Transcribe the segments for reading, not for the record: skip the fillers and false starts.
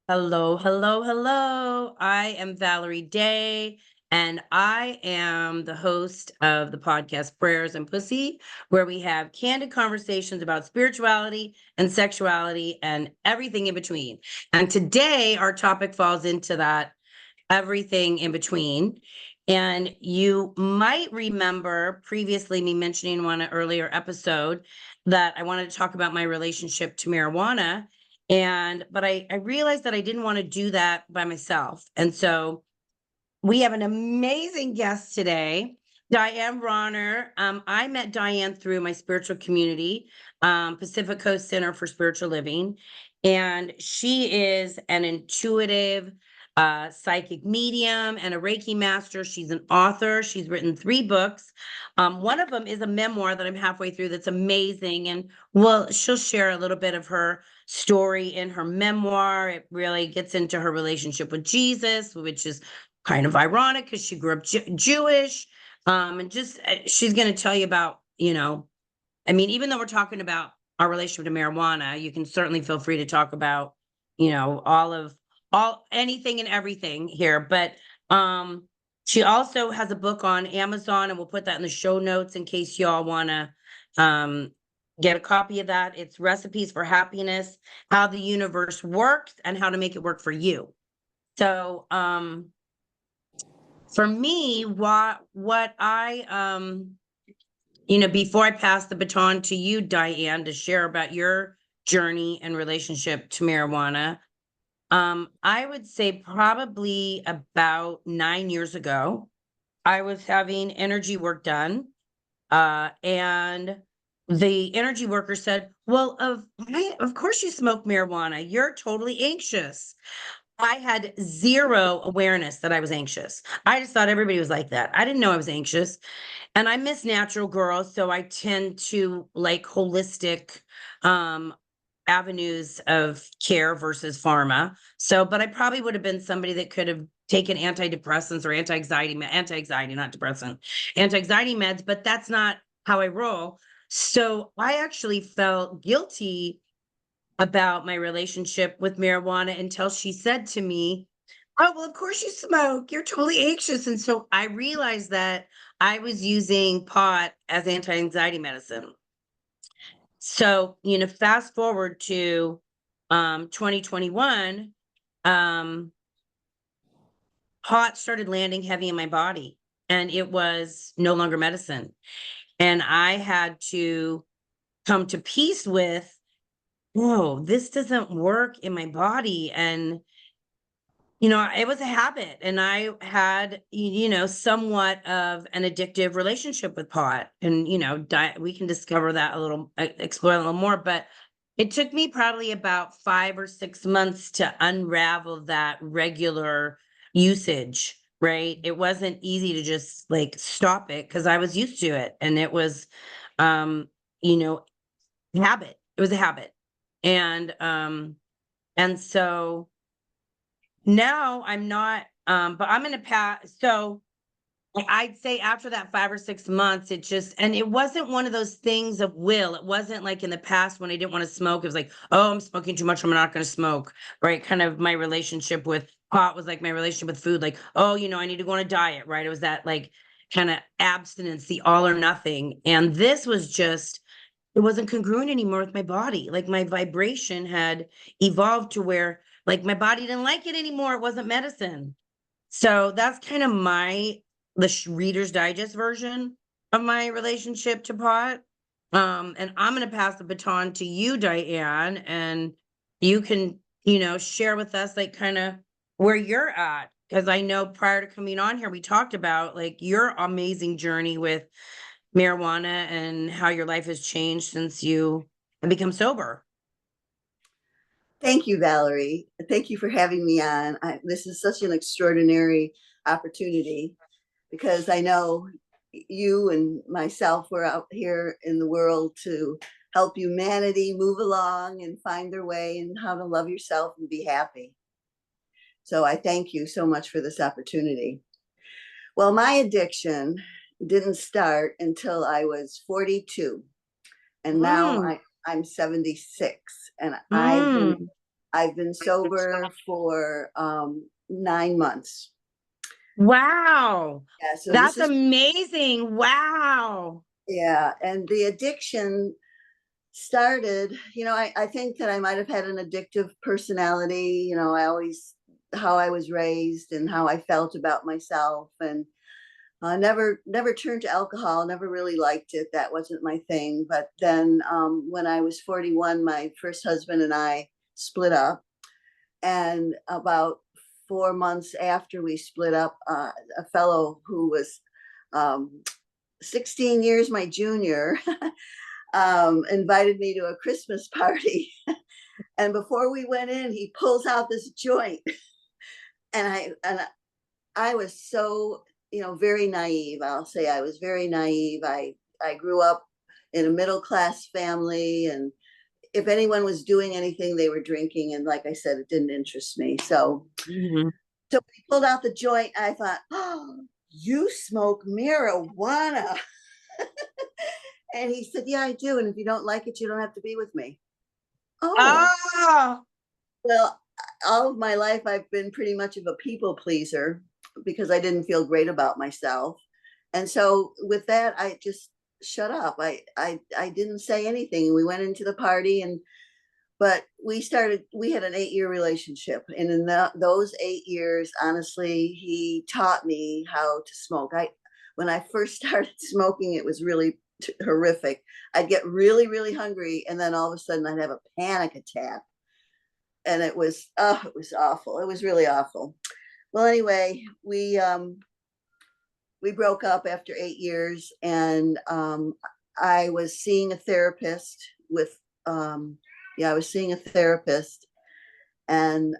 Hello, hello, hello. I am Valerie Day, and I am the host of the podcast Prayers and Pussy, where we have candid conversations about spirituality and sexuality and everything in between. And today, our topic falls into that everything in between. And you might remember previously me mentioning in one earlier episode that I wanted to talk about my relationship to marijuana. But I realized that I didn't want to do that by myself. And so we have an amazing guest today, Diane Ronner. I met Diane through my spiritual community, Pacific Coast Center for Spiritual Living. And she is an intuitive psychic medium and a Reiki master. She's an author. She's written 3 books. One of them is a memoir that I'm halfway through that's amazing. And well, she'll share a little bit of her story in her memoir. It really gets into her relationship with Jesus, which is kind of ironic because she grew up Jewish. And just she's going to tell you about, I mean, even though we're talking about our relationship to marijuana, you can certainly feel free to talk about, all anything and everything here. But she also has a book on Amazon, and we'll put that in the show notes in case y'all want to get a copy of that. It's Recipes for Happiness, How the Universe Works and How to Make It Work for You. So for me, what I before I pass the baton to you, Diane, to share about your journey and relationship to marijuana, I would say probably about 9 years ago, I was having energy work done, and the energy worker said, "Well, of course you smoke marijuana. You're totally anxious." I had zero awareness that I was anxious. I just thought everybody was like that. I didn't know I was anxious. And I miss natural girls, so I tend to like holistic um avenues of care versus pharma. So, but I probably would have been somebody that could have taken antidepressants or anti-anxiety, not depressant, anti-anxiety meds, but that's not how I roll. So I actually felt guilty about my relationship with marijuana until she said to me, "Oh, well, of course you smoke. You're totally anxious." And so I realized that I was using pot as anti-anxiety medicine. So, fast forward to 2021, um, pot started landing heavy in my body, and it was no longer medicine. And I had to come to peace with, whoa, this doesn't work in my body. And it was a habit, and I had, somewhat of an addictive relationship with pot. And, we can discover that a little, explore a little more. But it took me probably about 5 or 6 months to unravel that regular usage, right? It wasn't easy to just like stop it because I was used to it. And it was, you know, habit. It was a habit. And so now I'm not, but I'm gonna pass. So I'd say after that 5 or 6 months, and it wasn't one of those things of will. It wasn't like in the past when I didn't want to smoke. It was like, oh, I'm smoking too much, I'm not going to smoke. Right. Kind of my relationship with pot was like my relationship with food. Like, oh, I need to go on a diet. Right. It was that like kind of abstinence, the all or nothing. And this was just, it wasn't congruent anymore with my body. Like my vibration had evolved to where like my body didn't like it anymore. It wasn't medicine. So that's kind of the Reader's Digest version of my relationship to pot. And I'm going to pass the baton to you, Diane, and you can, share with us like kind of where you're at. Because I know prior to coming on here, we talked about like your amazing journey with marijuana and how your life has changed since you have become sober. Thank you, Valerie. Thank you for having me on. This is such an extraordinary opportunity because I know you and myself were out here in the world to help humanity move along and find their way and how to love yourself and be happy. So I thank you so much for this opportunity. Well, my addiction didn't start until I was 42, and now I'm 76, and Mm. I've been sober for 9 months. Wow. Yeah, so this That's is, amazing. Wow. yeah, and the addiction started, I think that I might have had an addictive personality. I always, how I was raised and how I felt about myself, and never turned to alcohol, never really liked it. That wasn't my thing. But then when I was 41, my first husband and I split up. And about 4 months after we split up, a fellow who was um, 16 years my junior invited me to a Christmas party. And before we went in, he pulls out this joint, and I was so, very naive. I'll say I was very naive. I grew up in a middle class family, and if anyone was doing anything, they were drinking. And like I said, it didn't interest me. So, Mhm. so when he pulled out the joint, I thought, oh, you smoke marijuana. And he said, yeah, I do. And if you don't like it, you don't have to be with me. Oh, Oh, well, all of my life, I've been pretty much of a people pleaser because I didn't feel great about myself. And so with that, I just shut up. I didn't say anything. We went into the party, but we had an 8-year relationship. And in those 8 years, honestly, he taught me how to smoke. When I first started smoking, it was really horrific. I'd get really, really hungry. And then all of a sudden I'd have a panic attack. And it was, oh, it was awful. It was really awful. Well, anyway, we broke up after 8 years, and I was seeing a therapist with, yeah, I was seeing a therapist, and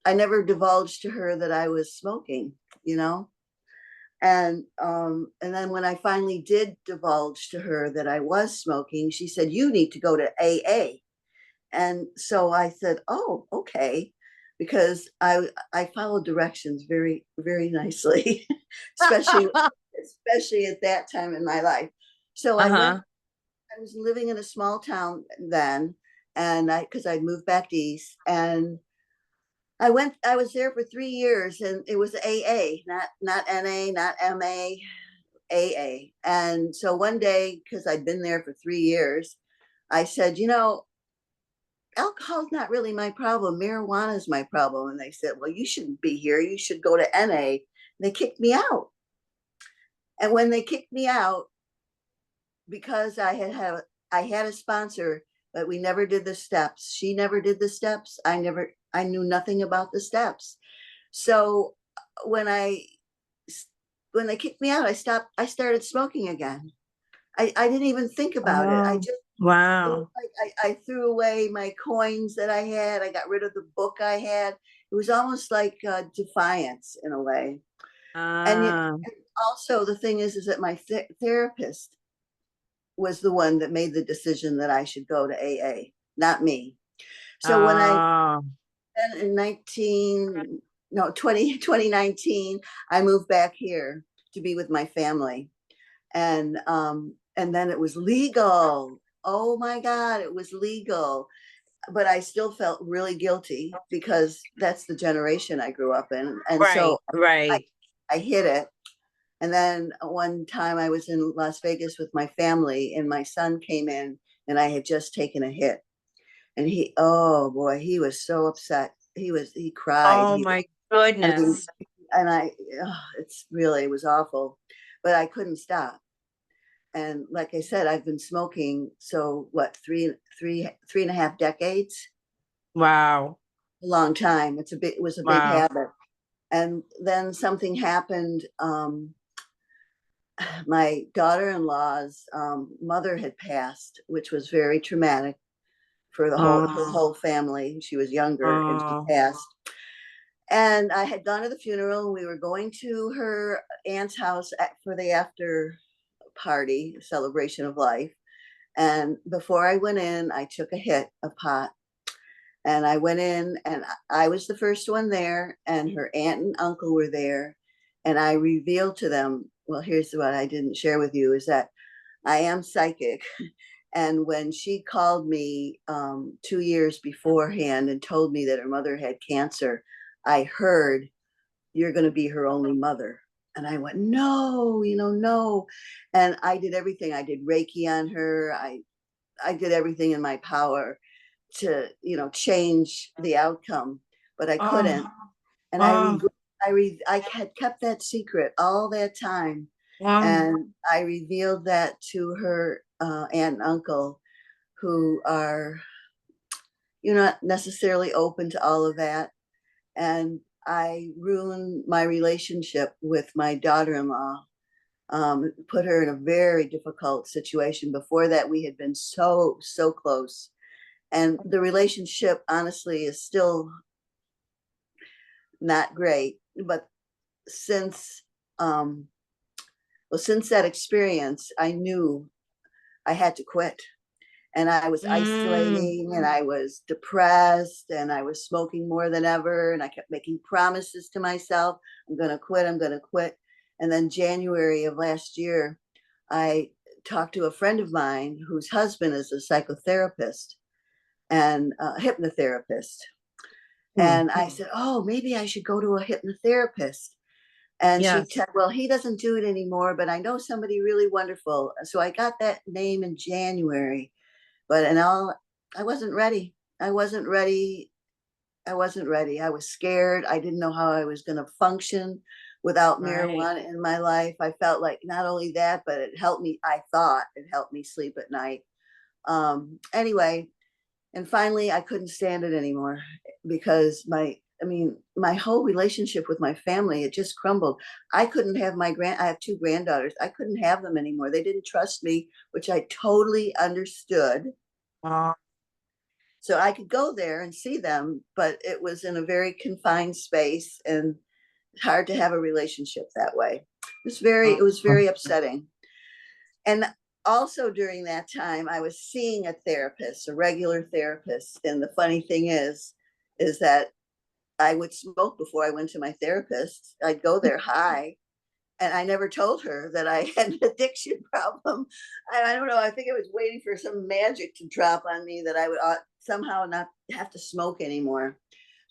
I never divulged to her that I was smoking, you know. And then when I finally did divulge to her that I was smoking, she said, "You need to go to AA." And so I said, "Oh, okay," because I followed directions very, very nicely, especially especially at that time in my life. So I went. uh-huh. I was living in a small town then, and because I'd moved back east, and I went. I was there for 3 years, and it was AA, not NA, not MA, AA. And so one day, because I'd been there for 3 years, I said, alcohol's not really my problem. Marijuana is my problem. And they said, well, you shouldn't be here. You should go to NA. And they kicked me out. And when they kicked me out, because I had a sponsor, but we never did the steps. She never did the steps. I knew nothing about the steps. So when I when they kicked me out, I started smoking again. I didn't even think about it. Oh, It was wow. like I threw away my coins that I had. I got rid of the book I had. It was almost like defiance in a way. Ah, And also the thing is that my therapist was the one that made the decision that I should go to AA, not me. So when I ah, then in 2019, I moved back here to be with my family, and then it was legal. Oh my God, it was legal. But I still felt really guilty because that's the generation I grew up in. And right, so I, right. I hid it. And then one time I was in Las Vegas with my family, and my son came in, and I had just taken a hit. And oh boy, he was so upset. He cried. Oh my I mean, goodness. and it was awful, but I couldn't stop. And like I said, I've been smoking. So what, 3.5 decades, Wow, a long time. It was a big wow. habit. And then something happened. My daughter-in-law's mother had passed, which was very traumatic for her Oh, whole family. She was younger and she oh, passed. And I had gone to the funeral, and we were going to her aunt's house for the after party, celebration of life. And before I went in, I took a hit of pot. And I went in, and I was the first one there, and her aunt and uncle were there. And I revealed to them, well, here's what I didn't share with you, is that I am psychic. And when she called me 2 years beforehand and told me that her mother had cancer, I heard, "You're going to be her only mother." And I went, no, no. And I did everything. I did Reiki on her. I did everything in my power to, change the outcome, but I couldn't. Oh, And oh, I had kept that secret all that time. wow. And I revealed that to her aunt and uncle, who are, not necessarily open to all of that. And I ruined my relationship with my daughter-in-law, put her in a very difficult situation. Before that, we had been so, so close. And the relationship, honestly, is still not great. But since, since that experience, I knew I had to quit. And I was Mm, isolating and I was depressed and I was smoking more than ever. And I kept making promises to myself, I'm going to quit, I'm going to quit. And then January of last year, I talked to a friend of mine whose husband is a psychotherapist and a hypnotherapist. mm, And I said, oh, maybe I should go to a hypnotherapist. And she yes. said, well, he doesn't do it anymore, but I know somebody really wonderful. So I got that name in January. But I wasn't ready. I wasn't ready. I wasn't ready. I was scared. I didn't know how I was going to function without Right. marijuana in my life. I felt like not only that, but it helped me. I thought it helped me sleep at night. Anyway, and finally, I couldn't stand it anymore because my whole relationship with my family, it just crumbled. I couldn't have I have two granddaughters. I couldn't have them anymore. They didn't trust me, which I totally understood. Oh, So I could go there and see them, but it was in a very confined space and hard to have a relationship that way. It was oh. very upsetting. And also during that time, I was seeing a therapist, a regular therapist. And the funny thing is that I would smoke before I went to my therapist. I'd go there high, and I never told her that I had an addiction problem. I don't know. I think I was waiting for some magic to drop on me that I would somehow not have to smoke anymore.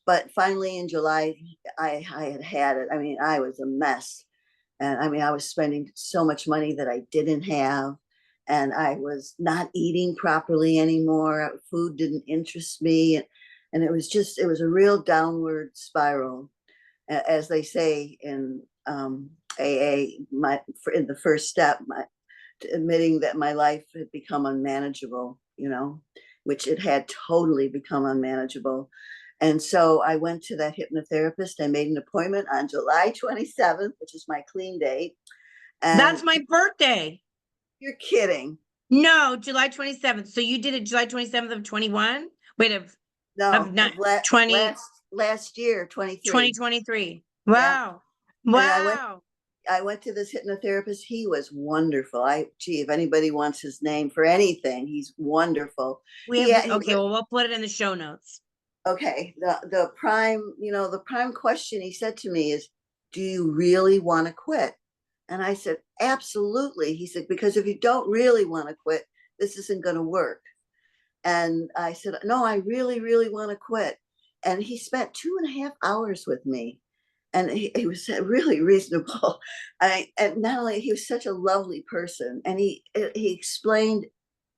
But finally in July, I had it. I mean, I was a mess. And I mean, I was spending so much money that I didn't have. And I was not eating properly anymore. Food didn't interest me. And it was a real downward spiral. As they say in AA, in the first step, admitting that my life had become unmanageable, which it had totally become unmanageable. And so I went to that hypnotherapist. I made an appointment on July 27th, which is my clean date. And That's my birthday. you're kidding. No, July 27th. So you did it July 27th of 21? Wait, of No, not 20, last year, 23. 2023. Yeah. Wow. And Wow. I went to this hypnotherapist. He was wonderful. If anybody wants his name for anything, he's wonderful. He Okay, well, we'll put it in the show notes. okay. The prime question he said to me is, do you really want to quit? And I said, absolutely. He said, because if you don't really want to quit, this isn't going to work. And I said, no, I really, really want to quit. And he spent 2.5 hours with me. And he was really reasonable. And not only he was such a lovely person, and he explained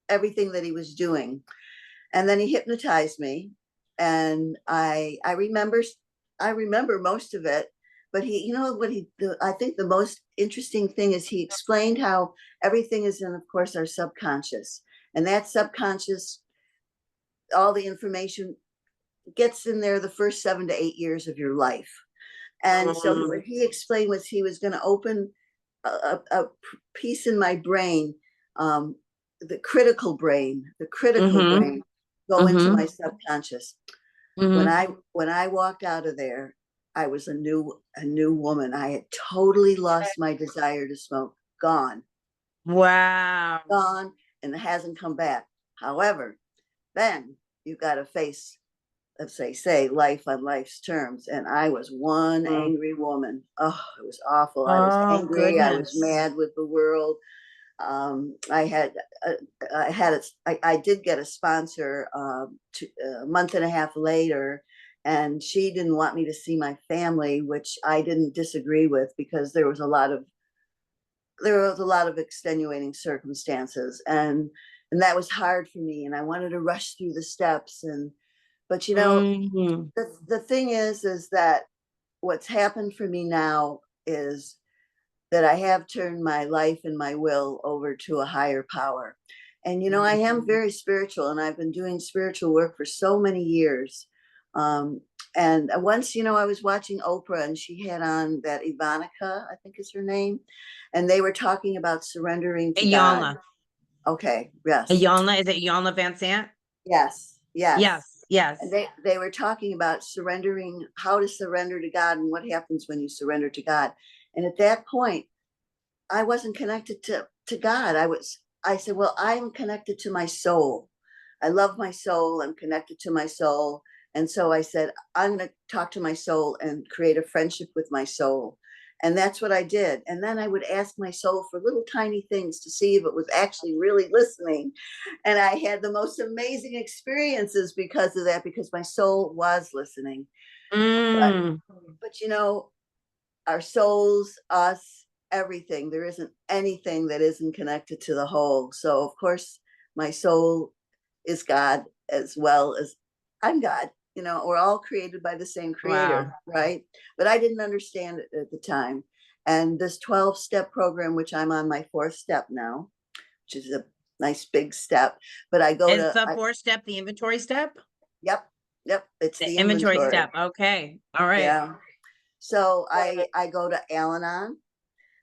everything that he was doing, and then he hypnotized me, and I remember most of it. But I think the most interesting thing is he explained how everything is in, of course, our subconscious, and that subconscious, all the information gets in there the first 7 to 8 years of your life. And so what he explained was he was going to open a piece in my brain, um, the critical Mm-hmm. brain, go into Mm-hmm. my subconscious. When Mm-hmm. I walked out of there, I was a new woman. I had totally lost my desire to smoke. Gone, Wow. gone, and it hasn't come back. However, then you got to face, as they say, life on life's terms. And I was one Mm. angry woman. Oh, it was awful. I was Oh, angry. I was goodness. mad with the world. I had, I did get a sponsor a month and a half later, and she didn't want me to see my family, which I didn't disagree with because there was a lot of extenuating circumstances, and that was hard for me, and I wanted to rush through the steps. And but Mm-hmm. the thing is that what's happened for me now is that I have turned my life and my will over to a higher power. And I am very spiritual, and I've been doing spiritual work for so many years. And once, I was watching Oprah, and she had on that Ivanka, I think is her name, and they were talking about surrendering to God. Yalna. Okay, yes, Yalna, is it Yalna Van Sant? yes, yes. Yes, And yes. they were talking about surrendering, how to surrender to God, and what happens when you surrender to God. And at that point, I wasn't connected to God. I said, well, I'm connected to my soul. I love my soul. I'm connected to my soul. And so I said, I'm going to talk to my soul and create a friendship with my soul. And that's what I did. And then I would ask my soul for little tiny things to see if it was actually really listening. And I had the most amazing experiences because of that, because my soul was listening. But, Mm. but our souls, us, everything. There isn't anything that isn't connected to the whole. So, of course, my soul is God as well as I'm God. We're all created by the same Wow. creator, right? But I didn't understand it at the time. And this 12-step program, which I'm on my fourth step now, which is a nice big step, but Is the fourth step the inventory step? yep, yep, it's The the inventory inventory. step. Okay. All right. Yeah. So I go to Al-Anon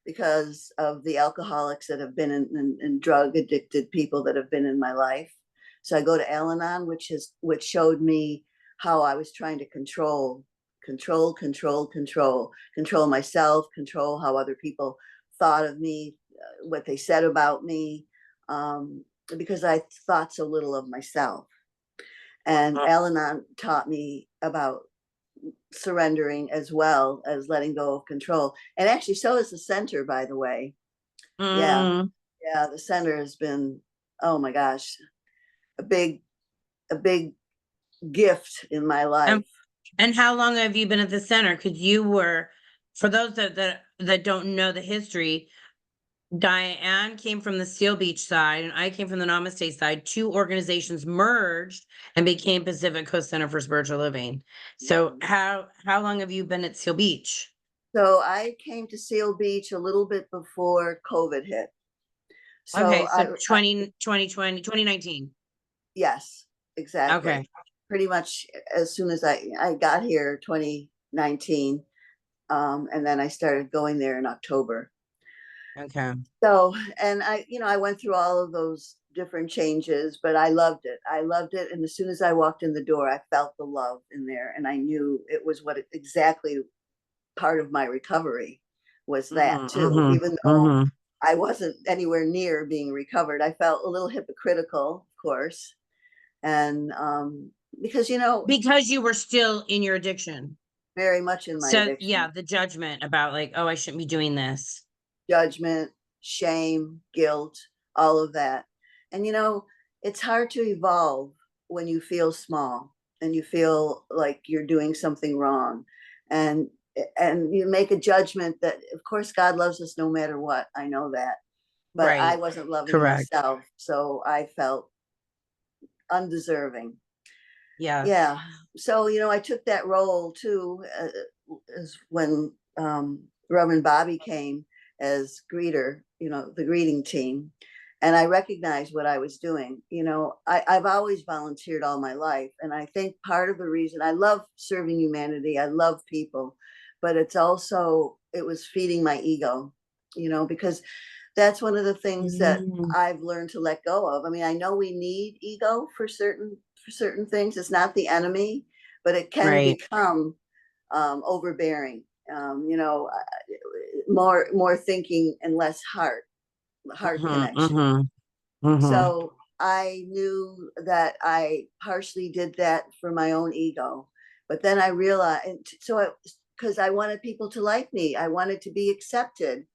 because of the alcoholics that have been in drug addicted people that have been in my life. So I go to Al-Anon, which showed me how I was trying to control myself, control how other people thought of me, what they said about me, because I thought so little of myself. And Al-Anon taught me about surrendering as well as letting go of control. And actually, so is the center, by the way. Yeah. Mm. Yeah. The center has been, oh my gosh, a big, a big gift in my life. And how long have you been at the center? Because you were, for those that don't know the history, Diane came from the Seal Beach side, and I came from the Namaste side. Two organizations merged and became Pacific Coast Center for Spiritual Living. So how long have you been at Seal Beach? So I came to Seal Beach a little bit before COVID hit. So Okay, so 2019. yes, exactly. Okay. Pretty much as soon as I got here, 2019, and then I started going there in October. Okay. So, and I went through all of those different changes, but I loved it. I loved it. And as soon as I walked in the door, I felt the love in there. And I knew it was exactly part of my recovery was that Mm-hmm, too. mm-hmm, Even though mm-hmm. I wasn't anywhere near being recovered, I felt a little hypocritical, of course. And because, Because you were still in your addiction. very much in my So yeah, addiction, the judgment about like, oh, I shouldn't be doing this. judgment, shame, guilt, all of that. And it's hard to evolve when you feel small and you feel like you're doing something wrong. And you make a judgment that of course God loves us no matter what. I know that. But I Right. wasn't loving Correct. myself, so I felt undeserving. Yes. Yeah. So, I took that role too, as when Reverend Bobby came as greeter, the greeting team. And I recognized what I was doing. I've always volunteered all my life. And I think part of the reason I love serving humanity, I love people, but it was feeding my ego, because that's one of the things that Mm, I've learned to let go of. I mean, I know we need ego for certain things. It's not the enemy, but it can right. become overbearing. More thinking and less heart Mm-hmm, connection. mm-hmm, mm-hmm. So I knew that I partially did that for my own ego, but then I realized, because I wanted people to like me, I wanted to be accepted,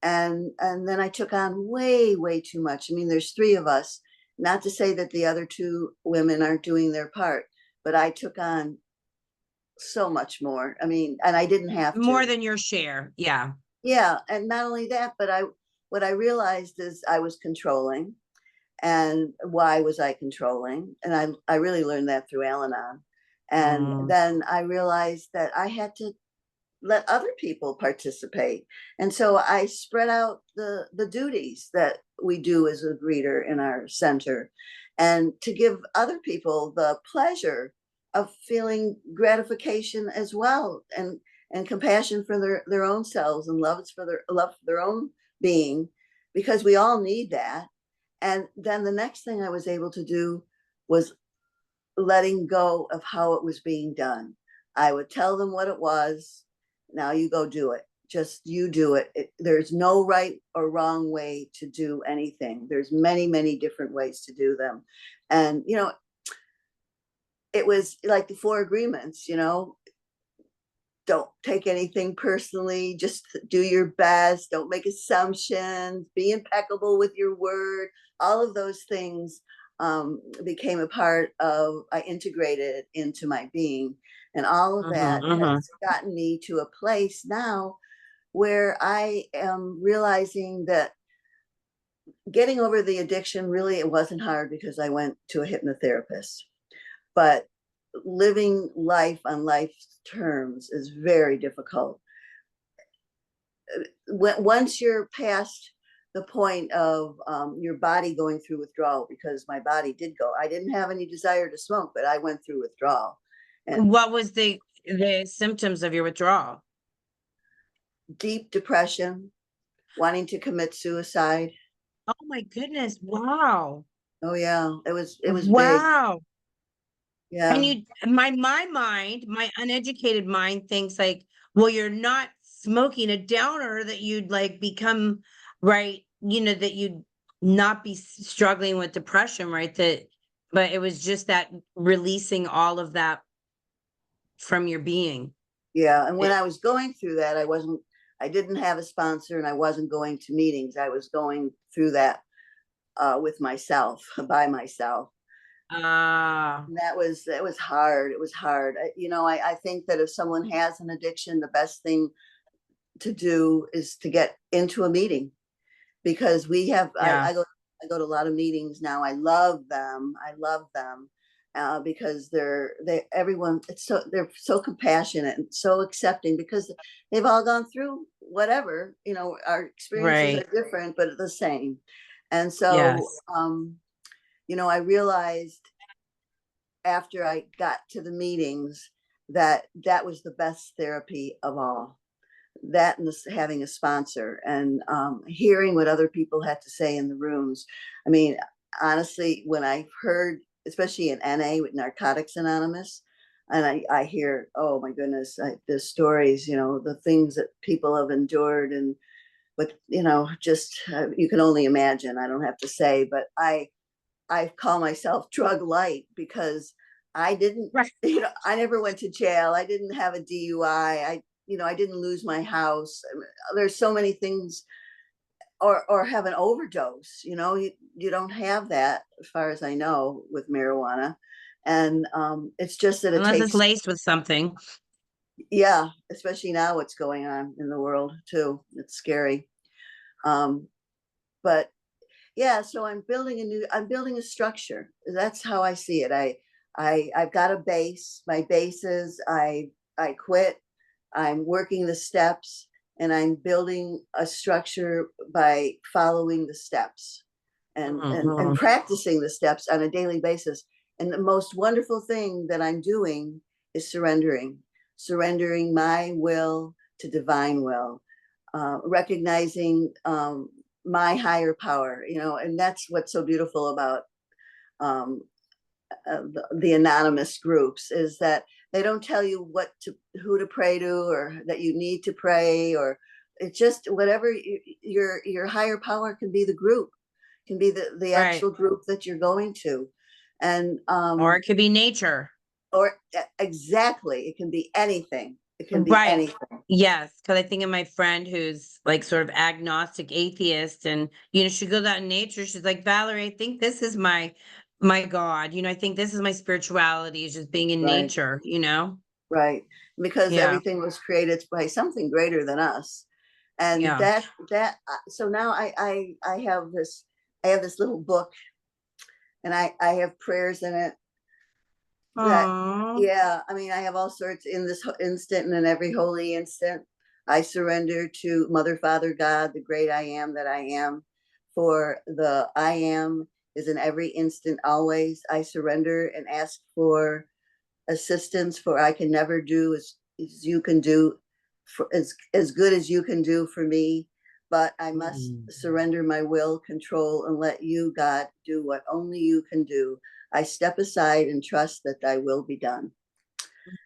And then I took on way too much. I mean, there's three of us. Not to say that the other two women aren't doing their part, but I took on so much more. I mean, and I didn't have More to. than your share. Yeah. Yeah, and not only that, but what I realized is I was controlling. And why was I controlling? And I really learned that through Al-Anon. And Mm. then I realized that I had to let other people participate. And so I spread out the duties that we do as a greeter in our center, and to give other people the pleasure of feeling gratification as well, and compassion for their own selves, and love for their own being, because we all need that. And then the next thing I was able to do was letting go of how it was being done. I would tell them what it was. Now you go do it. Just you do it. There's no right or wrong way to do anything. There's many different ways to do them. And, it was like the four agreements, don't take anything personally, just do your best, don't make assumptions, be impeccable with your word. All of those things became a part of, I integrated into my being. And all of that has gotten me to a place now where I am realizing that getting over the addiction, really, it wasn't hard because I went to a hypnotherapist. But living life on life's terms is very difficult. Once you're past the point of your body going through withdrawal, because my body did go, I didn't have any desire to smoke, but I went through withdrawal. And What was the symptoms of your withdrawal? deep depression, wanting to commit suicide. Oh my goodness. Wow. Oh yeah, it was big. Wow. And Yeah. my mind, my uneducated mind thinks like, well, you're not smoking a downer that you'd like become, right, that you'd not be struggling with depression, right? But it was just that releasing all of that from your being. Yeah. And when It, I was going through that, I didn't have a sponsor, and I wasn't going to meetings. I was going through that with myself, by myself. ah, And that was hard. It was hard. I think that if someone has an addiction, the best thing to do is to get into a meeting, because yeah, I go to a lot of meetings now. I love them. Because everyone, they're so compassionate and so accepting, because they've all gone through whatever. Our experiences are right. different but the same. And so Yes. I realized after I got to the meetings that that was the best therapy of all. That and having a sponsor, and hearing what other people had to say in the rooms. I mean, honestly, when I heard, especially in NA with Narcotics Anonymous, and I hear, oh my goodness, the stories, the things that people have endured, and but just you can only imagine. I don't have to say, but I call myself drug light, because I didn't, Right. I never went to jail. I didn't have a DUI. I didn't lose my house. There's so many things, or have an overdose. You don't have that, as far as I know, with marijuana. And it's just that it Unless it's takes, laced with something. yeah, especially now what's going on in the world too. It's scary. Um, but yeah, so I'm building a structure. That's how I see it. I've got a base. My base is I quit. I'm working the steps, and I'm building a structure by following the steps, and Mhm. practicing the steps on a daily basis. And the most wonderful thing that I'm doing is surrendering my will to divine will, recognizing my higher power, and that's what's so beautiful about um, the anonymous groups, is that they don't tell you who to pray to, or that you need to pray, or it's just whatever your higher power can be. The group can be the Right. actual group that you're going to. And Or it could be nature. or exactly, it can be anything. It can be Right. anything. Yes, because I think of my friend who's like sort of agnostic atheist, and she goes out in nature. She's like, Valerie, I think this is my God. I think this is my spirituality, is just being in Right. nature. Right. Because Yeah, everything was created by something greater than us. And yeah. so now I have this little book, and I have prayers in it that, Aww. yeah, I mean, I have all sorts in this instant, and in every holy instant I surrender to Mother, Father, God, the great I am that I am. For the I am is in every instant, always. I surrender and ask for assistance, for I can never do as you can do, for as good as you can do for me. But I must Mm. surrender my will, control, and let you, God, do what only you can do. I step aside and trust that thy will be done.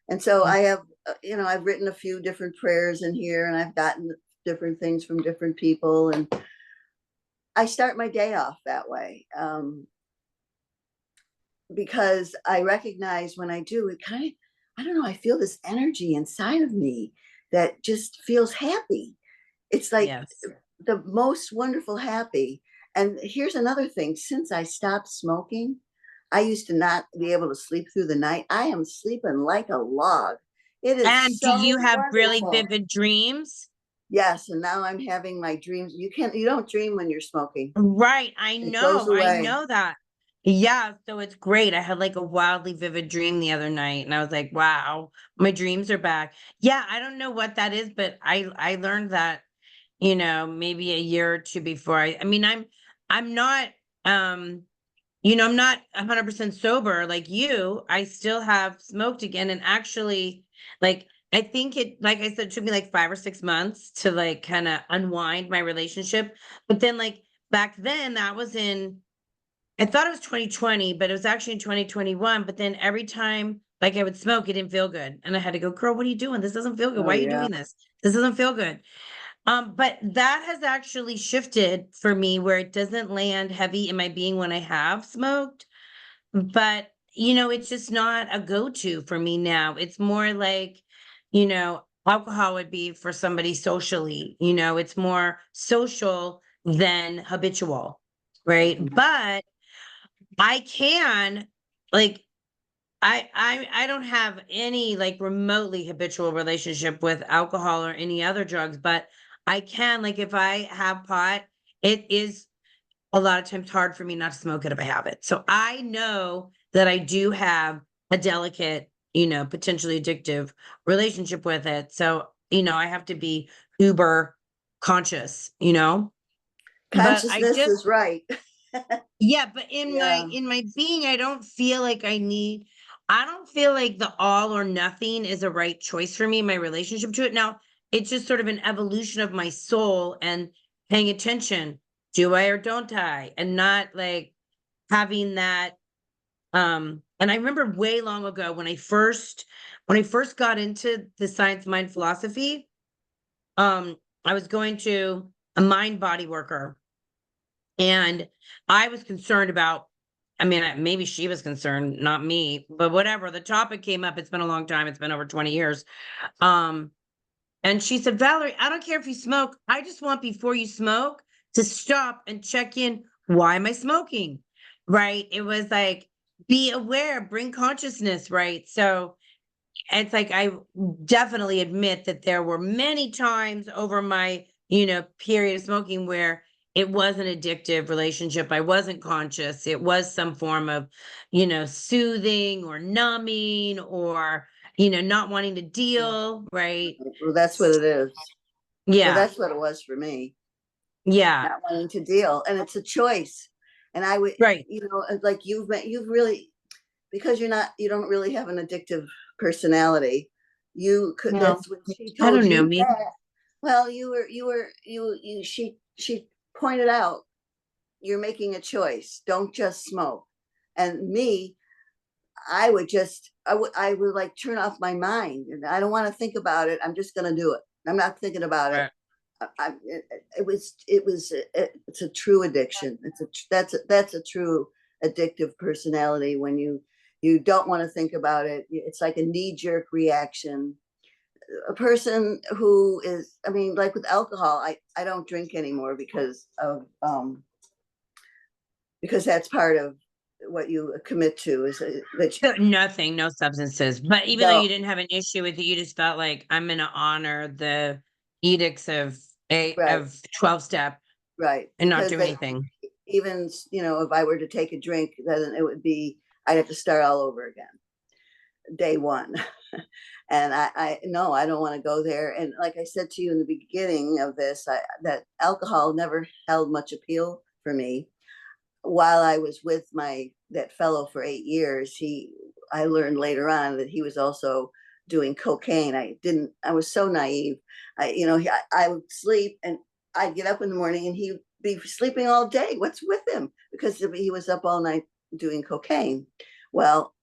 And so I have, I've written a few different prayers in here, and I've gotten different things from different people. And I start my day off that way. Because I recognize when I do it, kind of, I don't know, I feel this energy inside of me that just feels happy. It's like Yes. the most wonderful happy. And here's another thing: since I stopped smoking, I used to not be able to sleep through the night. I am sleeping like a log. It is And do so you have really wonderful. vivid dreams? Yes, and now I'm having my dreams. You don't dream when you're smoking. Right. I It goes know. I away. know that. Yeah. So it's great. I had like a wildly vivid dream the other night, and I was like, wow, my dreams are back. Yeah. I don't know what that is, but I learned that, maybe a year or two before. I'm not, um, I'm not 100% sober like you. I still have smoked again. And actually, like, I think like I said, it took me like 5 or 6 months to like kind of unwind my relationship. But then, like, back then, I thought it was 2020, but it was actually in 2021. But then every time, like, I would smoke, it didn't feel good. And I had to go, girl, what are you doing? This doesn't feel good. Oh Why are you yeah. doing this? This doesn't feel good. But that has actually shifted for me, where it doesn't land heavy in my being when I have smoked. But, it's just not a go-to for me now. It's more like, alcohol would be for somebody socially, it's more social than habitual, right? Mhm. But I can, like, I don't have any like remotely habitual relationship with alcohol or any other drugs, but I can, like, if I have pot, it is a lot of times hard for me not to smoke it if I have it. So I know that I do have a delicate, potentially addictive relationship with it. So, I have to be uber conscious. But I Consciousness just, is right. yeah, but in my Yeah. in my being, I don't feel like the all or nothing is a right choice for me, my relationship to it. Now, it's just sort of an evolution of my soul and paying attention. Do I or don't I? And not like having that. And I remember way long ago when I first got into the science mind philosophy, um, I was going to a mind body worker, and I was concerned about, maybe she was concerned, not me, but whatever. The topic came up. It's been a long time. It's been over 20 years. Um, and she said, Valerie, I don't care if you smoke. I just want, before you smoke, to stop and check in. Why am I smoking? Right. It was like, be aware, bring consciousness. Right. So it's like, I definitely admit that there were many times over my, period of smoking where it was an addictive relationship. I wasn't conscious. It was some form of, soothing or numbing, or, not wanting to deal. Right. Well, that's what it is. Well, Yeah. that's what it was for me, Yeah. not wanting to deal. And it's a choice. And I would, Right. like you've really, because you don't really have an addictive personality. You could, No, that's when she I told don't know you me. that. Well, she pointed out, you're making a choice. Don't just smoke. And me, I would like turn off my mind, and I don't want to think about it. I'm just going to do it. I'm not thinking about it. Right. It's a true addiction. That's a true addictive personality. When you don't want to think about it, it's like a knee jerk reaction. a person who is, I mean, like with alcohol, I don't drink anymore because that's part of what you commit to is that So nothing, no substances. But even though no, you didn't have an issue with it, you just felt like I'm going to honor the edicts of a right, of 12 step right, and not because do they anything. even, if I were to take a drink, then it would be, I'd have to start all over again, day one. And I no, I don't want to go there. And like I said to you in the beginning of this, that alcohol never held much appeal for me. While I was with that fellow for 8 years, I learned later on that he was also doing cocaine. I was so naive. I would sleep and I'd get up in the morning and he'd be sleeping all day. What's with him? Because he was up all night doing cocaine. Well,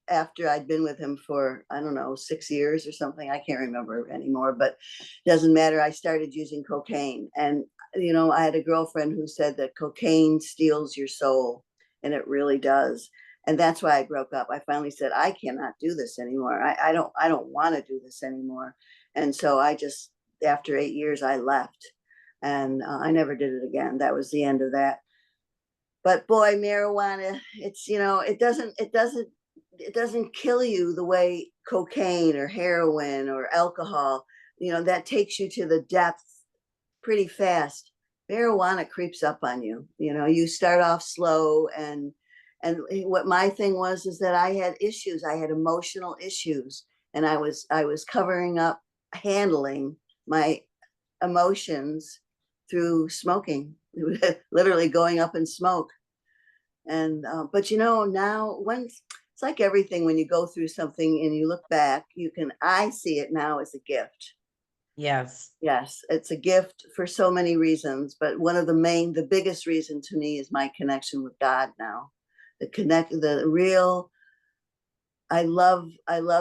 after I'd been with him for, I don't know, 6 years or something. I can't remember anymore, but it doesn't matter. I started using cocaine. And, I had a girlfriend who said that cocaine steals your soul, and it really does. And that's why I broke up. I finally said, I cannot do this anymore. I don't want to do this anymore. And so after 8 years, I left and I never did it again. That was the end of that. But boy, marijuana, it doesn't kill you the way cocaine or heroin or alcohol, that takes you to the depth pretty fast. Marijuana creeps up on you. You start off slow, and what my thing was is that I had issues. I had emotional issues, and I was covering up, handling my emotions through smoking, literally going up in smoke. And but now, once, it's like everything, when you go through something and you look back, I see it now as a gift. Yes. Yes, it's a gift for so many reasons, but the biggest reason to me is my connection with God now. The real, I love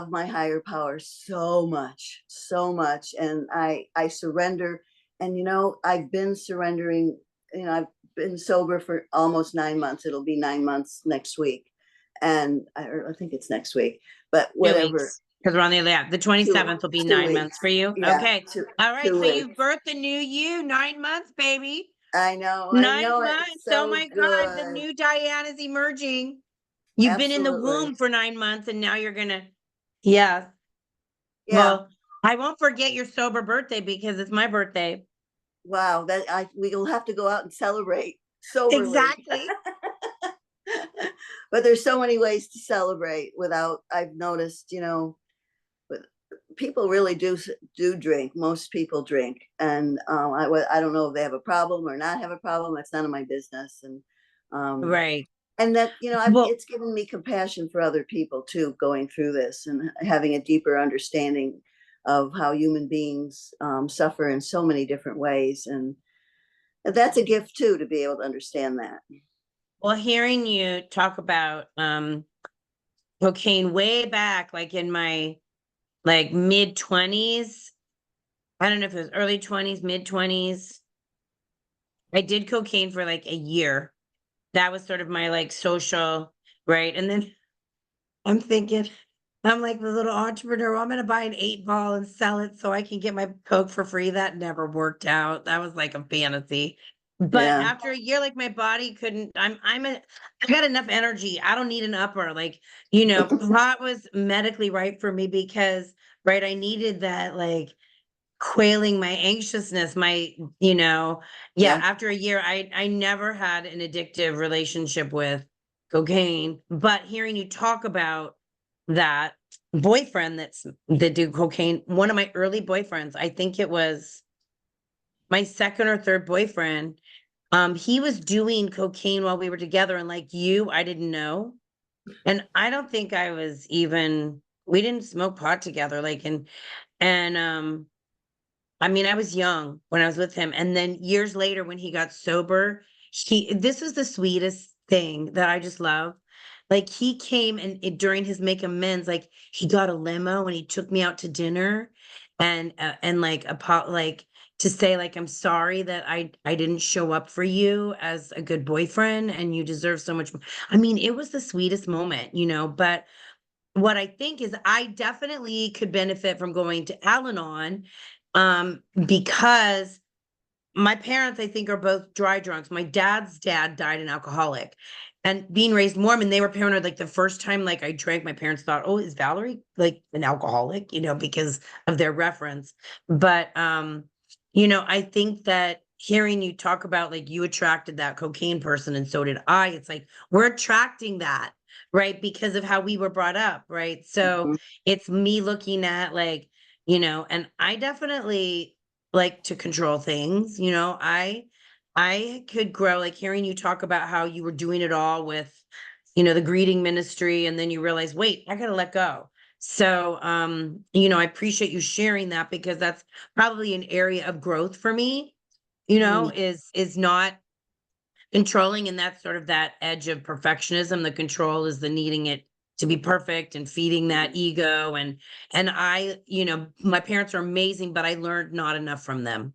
my higher power so much, so much. And I surrender. And I've been surrendering, I've been sober for almost 9 months. It'll be 9 months next week. And I think it's next week, but 2 weeks. whatever. Because we're on the 27th will be Two 9 months weeks. for you. Yeah, Okay. two All right. two So you've weeks. birthed the new you, 9 months, baby. I Nine know, it's months. Oh so my God. The good. new Diane is emerging. You've been in the Absolutely. womb for 9 months and now you're gonna, yeah. Yeah. Well, I won't forget your sober birthday because it's my birthday. Wow. We'll have to go out and celebrate soberly. Exactly. But there's so many ways to celebrate without, I've noticed, but people really do drink. Most people drink, and I don't know if they have a problem or not have a problem. That's none of my business. Um, Right. and that, Well, it's given me compassion for other people too, going through this and having a deeper understanding of how human beings suffer in so many different ways. And that's a gift too, to be able to understand that. hearing you talk about cocaine way back, like in my like mid 20s. I don't know if it was early 20s, mid 20s. I did cocaine for like a year. That was sort of my like social, right? And then I'm thinking, I'm like the little entrepreneur. I'm going to buy an 8 ball and sell it so I can get my Coke for free. That never worked out. That was like a fantasy. But Yeah. after a year, like my body couldn't, I got enough energy. I don't need an upper. Like, pot was medically right for me because, right, I needed that like quailing my anxiousness, yeah, Yeah. after a year, I never had an addictive relationship with cocaine, but hearing you talk about that boyfriend that do cocaine, one of my early boyfriends, I think it was my second or third boyfriend, he was doing cocaine while we were together, and like you, I didn't know. And I don't think I was even we didn't smoke pot together, like, and I mean, I was young when I was with him, and then years later when he got sober, this was the sweetest thing that I just love. Like, he came and during his make amends, like, he got a limo and he took me out to dinner and like, like, to say, like, "I'm sorry that I didn't show up for you as a good boyfriend, and you deserve so much." I mean, it was the sweetest moment, but what I think is I definitely could benefit from going to Al-Anon, because my parents, I think, are both dry drunks. My dad's dad died an alcoholic. And being raised Mormon, they were paranoid. Like the first time, like I drank, my parents thought, "Oh, is Valerie like an alcoholic?" Because of their reference. But I think that hearing you talk about like you attracted that cocaine person, and so did I. It's like we're attracting that, right? Because of how we were brought up, right? So Mhm. it's me looking at like, and I definitely like to control things. I could grow, like hearing you talk about how you were doing it all with, the greeting ministry, and then you realize, wait, I gotta let go. So I appreciate you sharing that, because that's probably an area of growth for me, Mm. is not controlling, and that's sort of that edge of perfectionism. The control is the needing it to be perfect and feeding that ego. And I, my parents are amazing, but I learned not enough from them.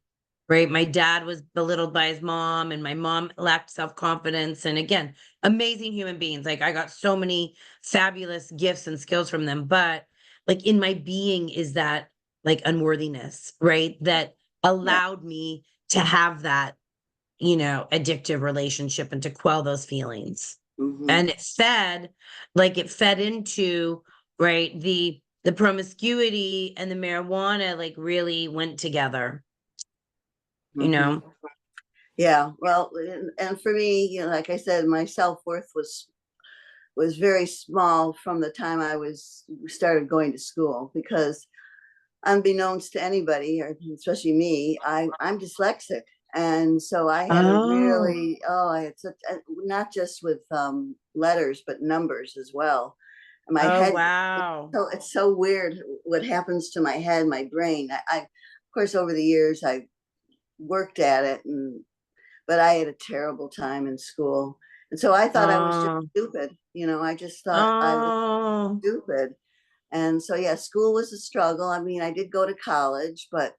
Right. My dad was belittled by his mom, and my mom lacked self-confidence. And again, amazing human beings. Like I got so many fabulous gifts and skills from them. But like in my being is that like unworthiness, right? That Yeah. allowed me to have that, addictive relationship, and to quell those feelings. Hmm. And it fed into, right, the promiscuity and the marijuana like really went together, you Hmm. know. Yeah. Well, and for me, like I said, my self-worth was very small from the time I was started going to school, because unbeknownst to anybody, or especially me, I'm dyslexic. And so I had a Oh, really, I had such, not just with letters, but numbers as well. My oh, head, wow. it's so weird what happens to my head, my brain. Of course, over the years, I worked at it, but I had a terrible time in school. And so I thought I was just Oh, stupid. I just thought I was oh, stupid. And so, yeah, school was a struggle. I mean, I did go to college, but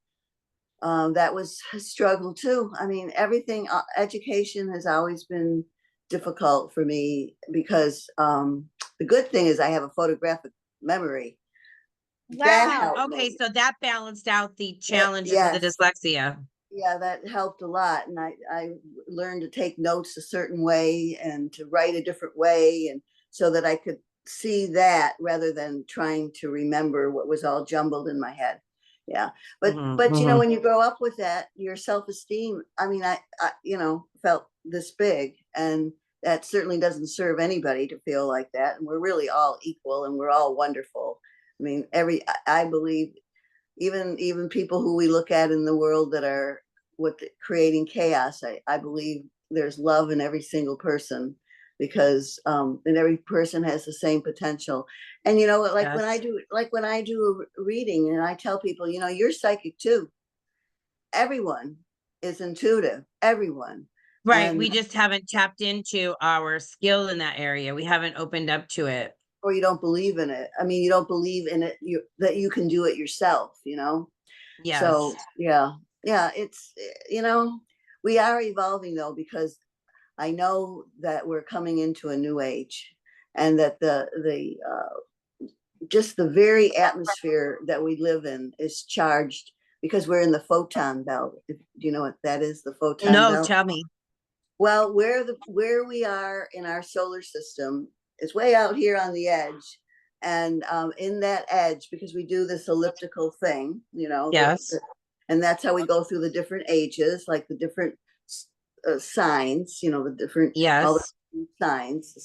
that was a struggle too. I mean, everything, education has always been difficult for me, because the good thing is I have a photographic memory. That wow. helped Okay, me. so that balanced out the challenges of the Yes. dyslexia. Yeah, that helped a lot. And I learned to take notes a certain way and to write a different way, and so that I could see that rather than trying to remember what was all jumbled in my head. Yeah. Hmm, But hmm. when you grow up with that, your self-esteem, I mean, I felt this big, and that certainly doesn't serve anybody to feel like that. And we're really all equal, and we're all wonderful. I mean, I believe even people who we look at in the world that are creating chaos, I believe there's love in every single person, because and every person has the same potential. And like when I Yes. do a reading, and I tell people, you're psychic too. Everyone is intuitive, everyone. Right. And We just haven't tapped into our skill in that area. We haven't opened up to it. or you don't believe in it. I mean, you don't believe in it, that you can do it yourself. So Yes. yeah, yeah, it's we are evolving though, because I know that we're coming into a new age, and that the just the very atmosphere that we live in is charged, because we're in the photon belt. Do you know what that is, the photon No, belt? tell me. Well, where we are in our solar system is way out here on the edge, and in that edge, because we do this elliptical thing, Yes. and that's how we go through the different ages, like the different signs, the different all the Yes. signs,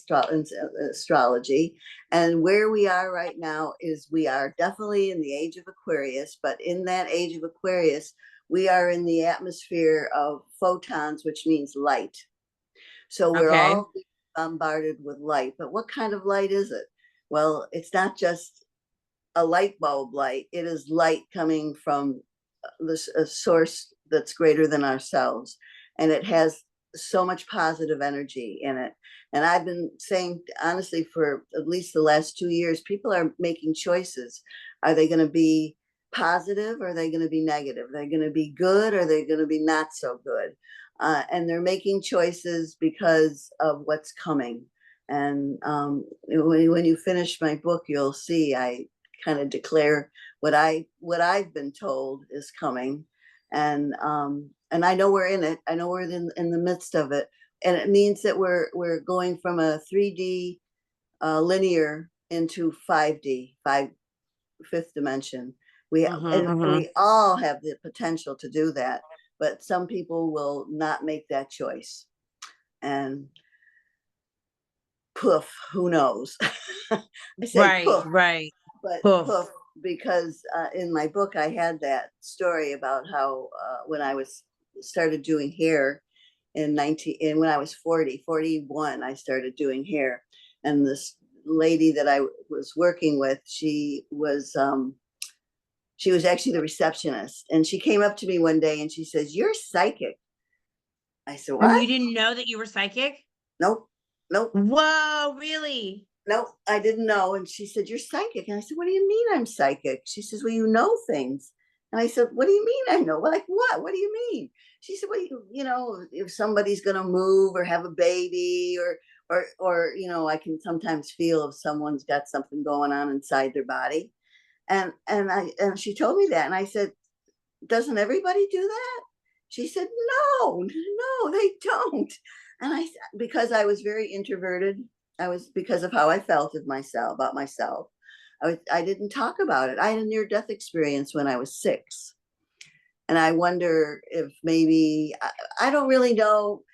astrology. And where we are right now is we are definitely in the age of Aquarius, but in that age of Aquarius, we are in the atmosphere of photons, which means light. So we're Okay. all being bombarded with light. But what kind of light is it? Well, it's not just a light bulb light, it is light coming from this a source that's greater than ourselves. And it has so much positive energy in it. And I've been saying, honestly, for at least the last 2 years, people are making choices. Are they going to be positive, or are they going to be negative? Are they going to be good, or are they going to be not so good? And they're making choices because of what's coming. And when you finish my book, you'll see I kind of declare what I've been told is coming, and I know we're in it. I know we're in the midst of it, and it means that we're going from a 3D linear into 5D, fifth dimension. And we all have the potential to do that, but some people will not make that choice. And poof, who knows? I say Right, poof, right. but Poof. poof, because in my book I had that story about how when I was started doing hair in 19 and when I was 41, I started doing hair. And this lady that I was working with, she was actually the receptionist, and she came up to me one day and she says, "You're psychic." I said, And "What?" you didn't know that you were psychic? Nope, nope, Whoa, really? nope. I didn't know. And she said, "You're psychic." And I said, "What do you mean I'm psychic?" She says, "Well, you know things." And I said, "What do you mean I know?" Well, like what? What do you mean? She said, "Well, you know, if somebody's gonna move or have a baby, or I can sometimes feel if someone's got something going on inside their body." And she told me that, and I said, "Doesn't everybody do that?" She said, "No, no, they don't." And because I was very introverted, because of how I felt about myself. I didn't talk about it. I had a near-death experience when I was 6, and I wonder if maybe I don't really know.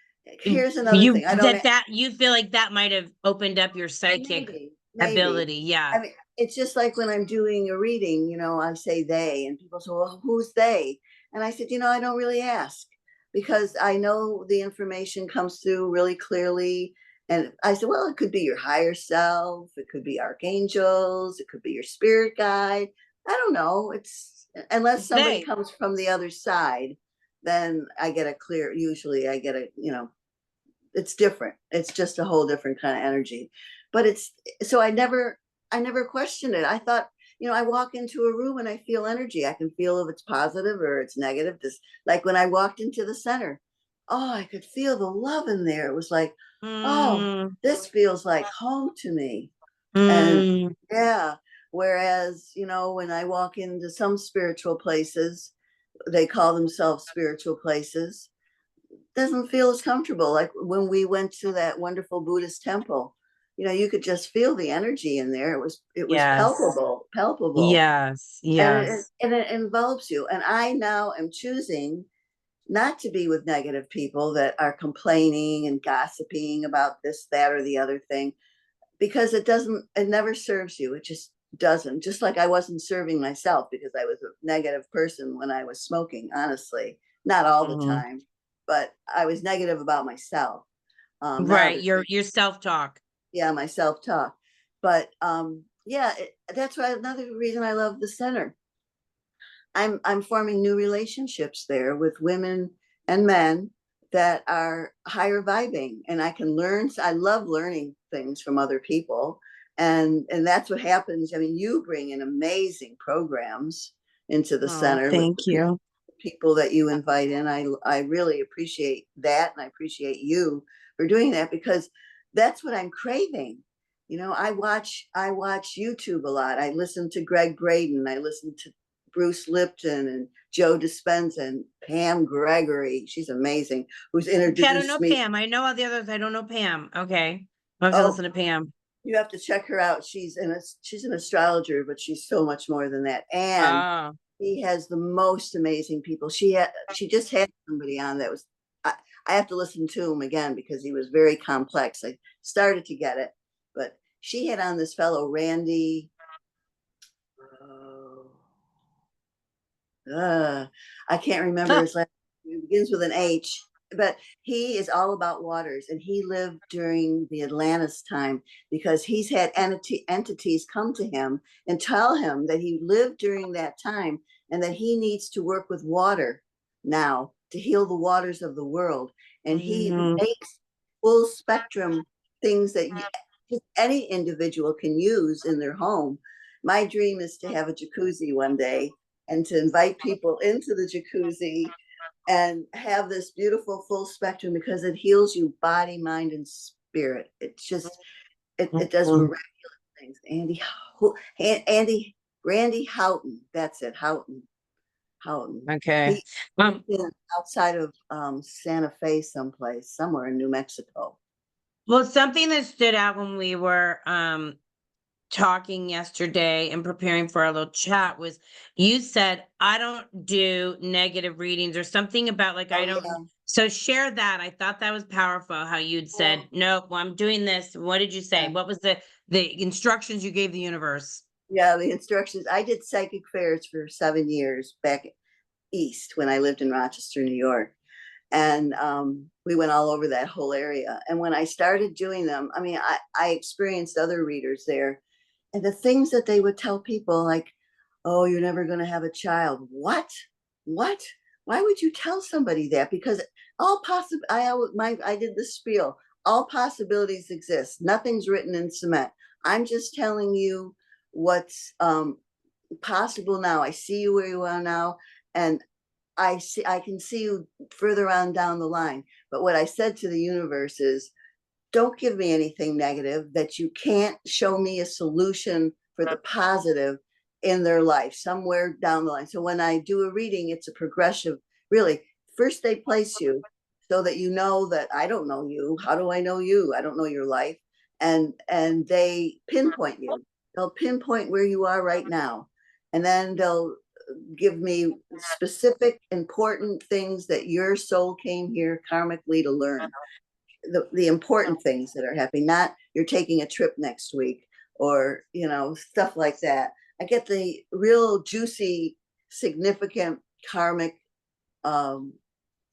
Here's another You thing. I don't you feel like that might have opened up your psychic maybe. ability. Yeah. I mean, it's just like when I'm doing a reading, I say they, and people say, "Well, who's they?" And I said, I don't really ask, because I know the information comes through really clearly. And I said, "Well, it could be your higher self, it could be archangels, it could be your spirit guide. I don't know. It's unless It's somebody they. comes from the other side, then usually I get it's different. It's just a whole different kind of energy. But so I never questioned it. I thought, I walk into a room and I feel energy. I can feel if it's positive or it's negative. Just like when I walked into the center, oh, I could feel the love in there. It was like, oh, Mm, this feels like home to me. And mm, yeah, whereas, when I walk into some spiritual places, they call themselves spiritual places, doesn't feel as comfortable. Like when we went to that wonderful Buddhist temple, you could just feel the energy in there. It was yes. palpable, Yes. and it Yes. and it envelops you. And I now am choosing not to be with negative people that are complaining and gossiping about this, that, or the other thing, because it never serves you. It just doesn't. Just like I wasn't serving myself, because I was a negative person when I was smoking, honestly, not all the Mhm. time, but I was negative about myself. Not Right. other Your self-talk. Yeah, my self-talk. But yeah, that's why another reason I love the center. I'm forming new relationships there with women and men that are higher vibing, and I can learn. I love learning things from other people, and that's what happens. I mean, you bring in amazing programs into the Oh, center with thank the you. people that you invite in. I really appreciate that, and I appreciate you for doing that, because that's what I'm craving. I watch YouTube a lot. I listen to Greg Braden. I listen to Bruce Lipton and Joe Dispenza and Pam Gregory. She's amazing. Who's Okay, I don't know introduced me. Pam. I know all the others. I don't know Pam. Okay. I'll have to Oh, listen to Pam. you have to check her out. She's an astrologer, but she's so much more than that. And Oh, he has the most amazing people. She just had somebody on that was. I have to listen to him again because he was very complex. I started to get it, but she had on this fellow Randy. Oh, I can't remember huh. his last name. It begins with an H, but he is all about waters, and he lived during the Atlantis time, because he's had entities come to him and tell him that he lived during that time, and that he needs to work with water now to heal the waters of the world. And he Mhm. makes full spectrum things that just any individual can use in their home. My dream is to have a jacuzzi one day, and to invite people into the jacuzzi and have this beautiful full spectrum, because it heals you body, mind, and spirit. It's just It does miraculous things. Randy Houghton. That's it. Houghton. Okay. He lives outside of Santa Fe, somewhere in New Mexico. Well, something that stood out when we were talking yesterday and preparing for our little chat was you said, I don't do negative readings or something about like, Oh I don't. yeah. So share that. I thought that was powerful how you'd said, no, well, I'm doing this. What did you say? Yeah. What was the instructions you gave the universe? Yeah, the instructions. I did psychic fairs for 7 years back east when I lived in Rochester, New York. And we went all over that whole area. And when I started doing them, I mean, I experienced other readers there, and the things that they would tell people, like, "Oh, you're never going to have a child." What? Why would you tell somebody that? Because all possible. I did the spiel. All possibilities exist. Nothing's written in cement. I'm just telling you what's possible now. I see you where you are now, and I can see you further on down the line. But what I said to the universe is, don't give me anything negative that you can't show me a solution for the positive in their life somewhere down the line. So when I do a reading, it's a progressive, really. First, they place you so that you know that I don't know you. How do I know you? I don't know your life. And they pinpoint you. They'll pinpoint where you are right now. And then they'll give me specific, important things that your soul came here karmically to learn. The important things that are happening, not you're taking a trip next week or, stuff like that. I get the real juicy, significant karmic um,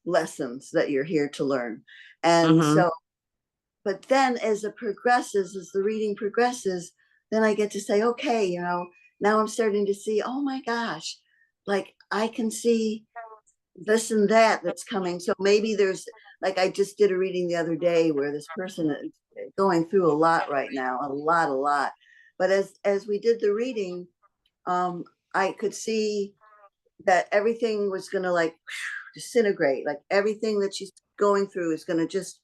lessons that you're here to learn. And Mm-hmm. so, but then as the reading progresses, then I get to say, okay, now I'm starting to see, oh my gosh, like I can see this and that's coming. So maybe there's, like, I just did a reading the other day where this person is going through a lot right now, a lot. But as we did the reading, um, I could see that everything was going to like disintegrate, like everything that she's going through is going to just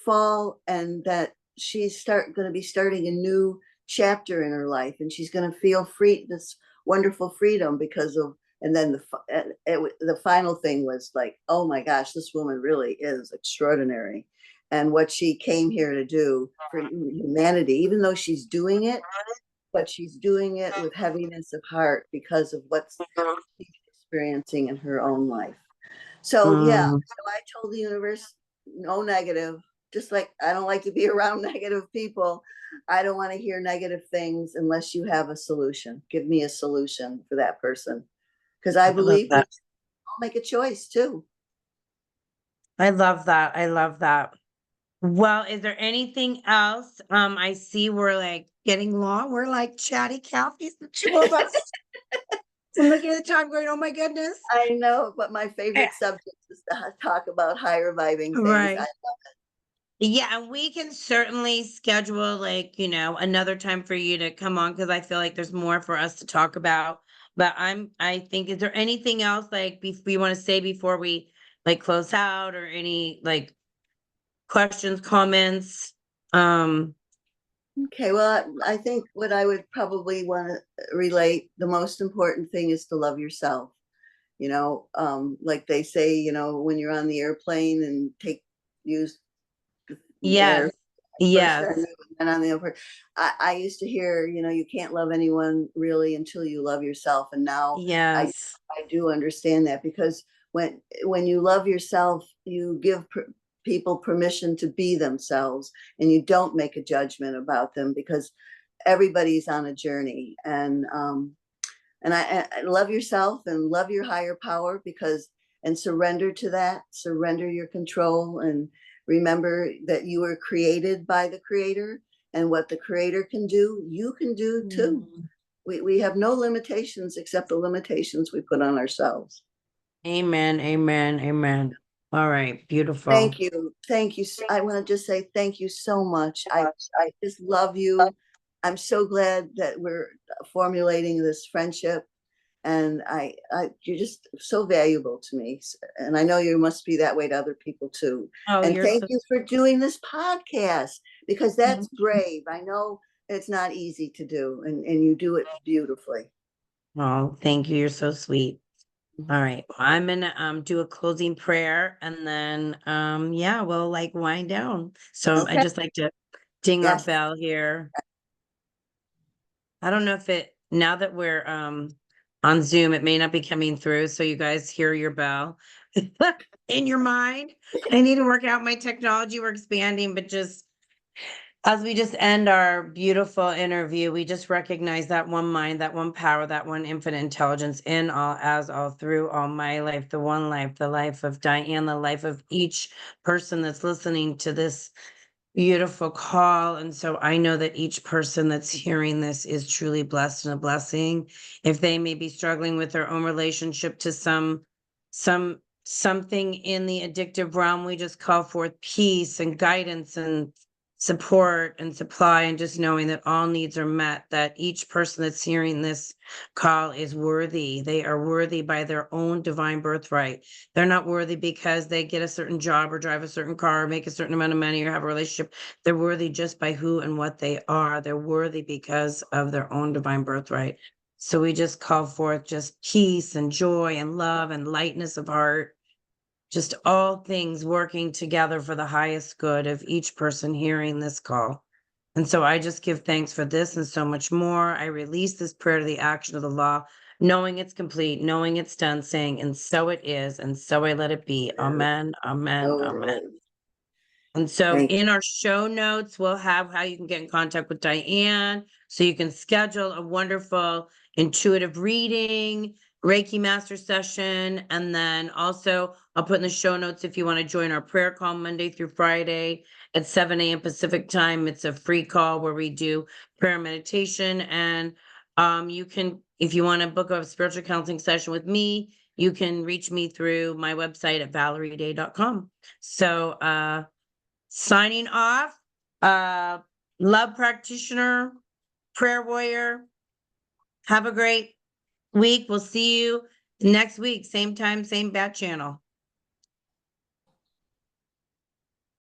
fall, and that she's going to be starting a new chapter in her life, and she's going to feel free, this wonderful freedom because of. And then the final thing was like, oh my gosh, this woman really is extraordinary, and what she came here to do for humanity, even though she's doing it, but she's doing it with heaviness of heart because of what's she's experiencing in her own life. So yeah, Mm. so I told the universe, no negative. Just like I don't like to be around negative people. I don't want to hear negative things unless you have a solution. Give me a solution for that person. Because I I love believe we that. all make a choice too. I love that. I love that. Well, is there anything else? I see we're like getting long. We're like chatty Cathy's, the two of us. I'm looking at the time going, oh my goodness. I know, but my Eh, favorite subject is to talk about higher vibing things. Right. Yeah, and we can certainly schedule like, another time for you to come on because I feel like there's more for us to talk about. But I think, is there anything else like you want to say before we like close out or any like questions, comments? Um, Okay, well, I think what I would probably want to relate, the most important thing is to love yourself. Like they say, when you're on the airplane and use the yes. air first, Yes. and on the airport. I used to hear, you can't love anyone really until you love yourself. And now I, Yes. I do understand that, because when you love yourself, you give people permission to be themselves, and you don't make a judgment about them, because everybody's on a journey. And I love yourself and love your higher power, and surrender to that, surrender your control, and remember that you were created by the creator, and what the creator can do, you can do too. Mm. We have no limitations except the limitations we put on ourselves. Amen. Amen. Amen. All right. Beautiful. Thank you. Thank you. I want to just say thank you so much. I just love you. I'm so glad that we're formulating this friendship. And you're just so valuable to me. And I know you must be that way to other people too. Oh, And you're thank so you for doing this podcast, because that's brave. I know it's not easy to do, and you do it beautifully. Oh, thank you. You're so sweet. All right. Well, I'm gonna do a closing prayer and then yeah, we'll like wind down. So I Okay. just like to ding our Yes. bell here. I don't know if it now that we're on Zoom, it may not be coming through, so you guys hear your bell in your mind. I need to work out my technology. We're expanding, but just as we just end our beautiful interview, we just recognize that one mind, that one power, that one infinite intelligence in all, as all, through all, my life, the one life, the life of Diane, the life of each person that's listening to this beautiful call. And so I know that each person that's hearing this is truly blessed and a blessing. If they may be struggling with their own relationship to something in the addictive realm, we just call forth peace and guidance and support and supply, and just knowing that all needs are met, that each person that's hearing this call is worthy. They are worthy by their own divine birthright. They're not worthy because they get a certain job or drive a certain car or make a certain amount of money or have a relationship. They're worthy just by who and what they are. They're worthy because of their own divine birthright. So we just call forth just peace and joy and love and lightness of heart, just all things working together for the highest good of each person hearing this call. And so I just give thanks for this and so much more. I release this prayer to the action of the law, knowing it's complete, knowing it's done, saying, and so it is, and so I let it be. Amen, amen, So it amen. is. And so Thank in our show notes, we'll have how you can get in contact with Diane so you can schedule a wonderful intuitive reading, Reiki Master session. And then also, I'll put in the show notes if you want to join our prayer call Monday through Friday at 7 a.m. Pacific time. It's a free call where we do prayer and meditation. And you can, if you want to book a spiritual counseling session with me, you can reach me through my website at valerieday.com. So, signing off, uh, love practitioner, prayer warrior. Have a great week. We'll see you next week, same time, same bat channel.